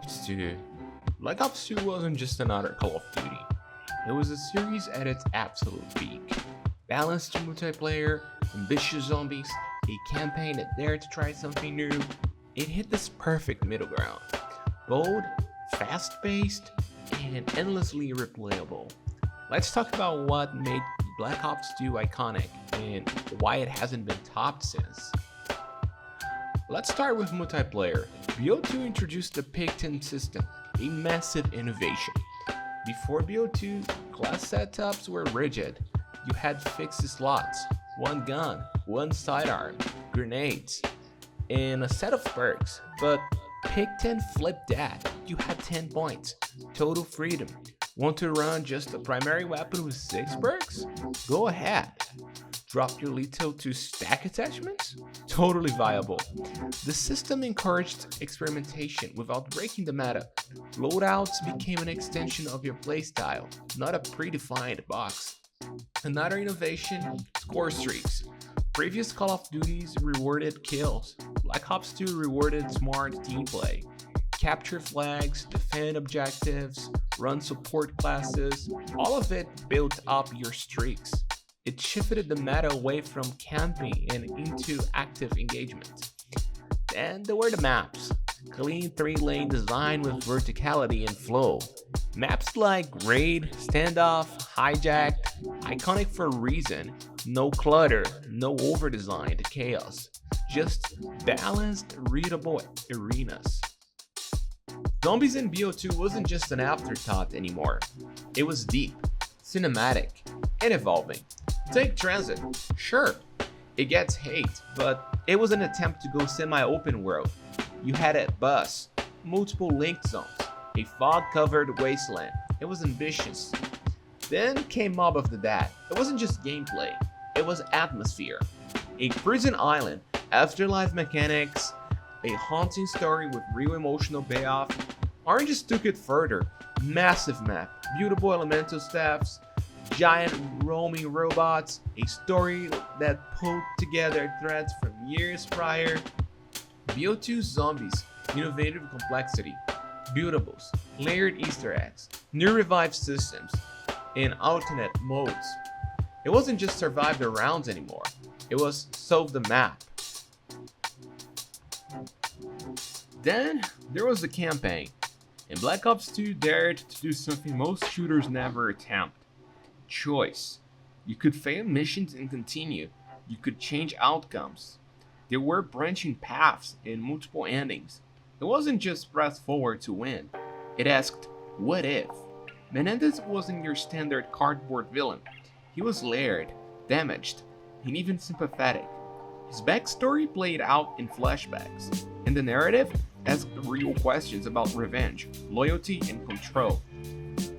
Ops 2. Black Ops 2 wasn't just another Call of Duty. It was a series at its absolute peak. Balanced multiplayer, ambitious zombies, a campaign that dared to try something new. It hit this perfect middle ground. Bold, fast-paced, and endlessly replayable. Let's talk about what made Black Ops 2 iconic and why it hasn't been topped since. Let's start with multiplayer. BO2 introduced the pick 10 system, a massive innovation. Before BO2, class setups were rigid. You had fixed slots, one gun, one sidearm, grenades, and a set of perks. But pick 10 flipped that. You had 10 points, total freedom. Want to run just a primary weapon with 6 perks? Go ahead. Drop your lethal to stack attachments? Totally viable. The system encouraged experimentation without breaking the meta. Loadouts became an extension of your playstyle, not a predefined box. Another innovation, score streaks. Previous Call of Duties rewarded kills. Black Ops 2 rewarded smart team play. Capture flags, defend objectives, run support classes, all of it built up your streaks. It shifted the meta away from camping and into active engagement. Then there were the maps. Clean 3-lane design with verticality and flow. Maps like Raid, Standoff, Hijacked, iconic for a reason. No clutter, no over-designed chaos. Just balanced, readable arenas. Zombies in BO2 wasn't just an afterthought anymore. It was deep, cinematic, and evolving. Take Transit. Sure, it gets hate, but it was an attempt to go semi-open world. You had a bus, multiple linked zones, a fog-covered wasteland. It was ambitious. Then came Mob of the Dead. It wasn't just gameplay, it was atmosphere. A prison island, afterlife mechanics, a haunting story with real emotional payoff. Orange just took it further. Massive map, beautiful elemental staffs, giant roaming robots, a story that pulled together threads from years prior. BO2's zombies, innovative complexity, buildables, layered Easter eggs, new revived systems, and alternate modes. It wasn't just survive the rounds anymore, it was solve the map. Then there was the campaign, and Black Ops 2 dared to do something most shooters never attempt. Choice. You could fail missions and continue. You could change outcomes. There were branching paths and multiple endings. It wasn't just press forward to win. It asked, what if? Menendez wasn't your standard cardboard villain. He was layered, damaged, and even sympathetic. His backstory played out in flashbacks, and the narrative asked real questions about revenge, loyalty, and control.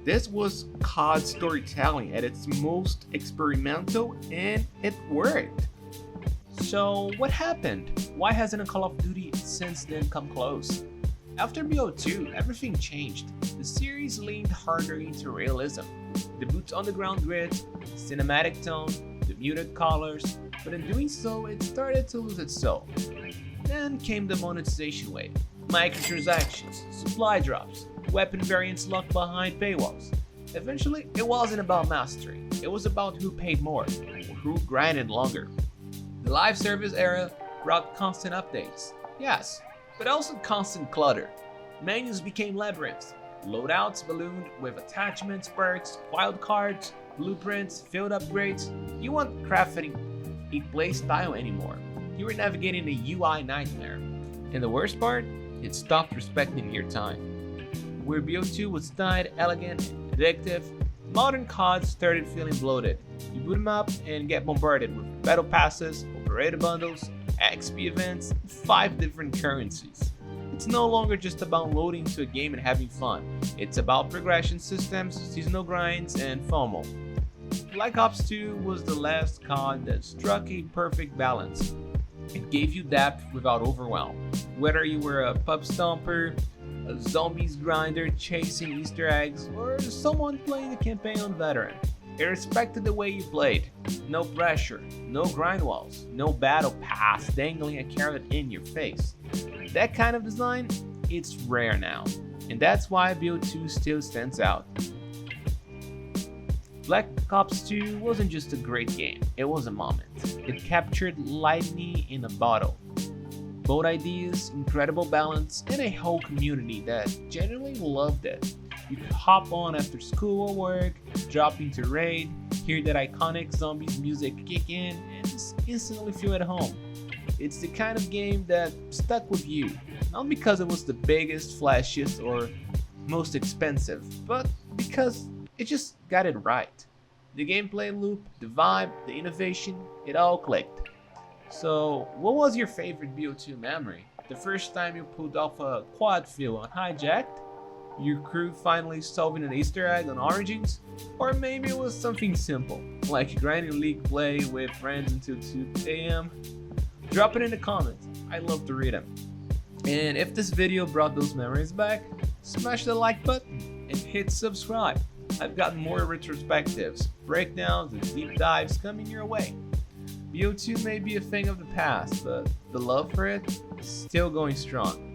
This was COD storytelling at its most experimental, and it worked. So what happened? Why hasn't a Call of Duty since then come close? After BO2, everything changed. The series leaned harder into realism. The boots on the ground grit, cinematic tone, the muted colors, but in doing so, it started to lose its soul. Then came the monetization wave. Microtransactions, supply drops, weapon variants locked behind paywalls. Eventually, it wasn't about mastery, it was about who paid more, or who grinded longer. The live service era brought constant updates, yes, but also constant clutter. Menus became labyrinths, loadouts ballooned with attachments, perks, wildcards, blueprints, field upgrades. You weren't crafting a playstyle anymore, you were navigating a UI nightmare. And the worst part? It stopped respecting your time. Where BO2 was tight, elegant, addictive, modern COD started feeling bloated. You boot them up and get bombarded with battle passes, operator bundles, XP events, 5 different currencies. It's no longer just about loading to a game and having fun. It's about progression systems, seasonal grinds, and FOMO. Black Ops 2 was the last COD that struck a perfect balance. It gave you depth without overwhelm. Whether you were a pub stomper, a zombies grinder chasing Easter eggs, or someone playing the campaign on veteran, it respected the way you played. No pressure, no grind walls, no battle pass dangling a carrot in your face. That kind of design, it's rare now. And that's why BO2 still stands out. Black Ops 2 wasn't just a great game, it was a moment. It captured lightning in a bottle. Bold ideas, incredible balance, and a whole community that genuinely loved it. You could hop on after school or work, drop into raid, hear that iconic zombies music kick in, and just instantly feel at home. It's the kind of game that stuck with you, not because it was the biggest, flashiest, or most expensive, but because it just got it right. The gameplay loop, the vibe, the innovation, it all clicked. So, what was your favorite BO2 memory? The first time you pulled off a quad fill on Hijacked? Your crew finally solving an Easter egg on Origins? Or maybe it was something simple, like grinding League play with friends until 2 AM? Drop it in the comments, I'd love to read them. And if this video brought those memories back, smash the like button and hit subscribe. I've got more retrospectives, breakdowns, and deep dives coming your way. BO2 may be a thing of the past, but the love for it is still going strong.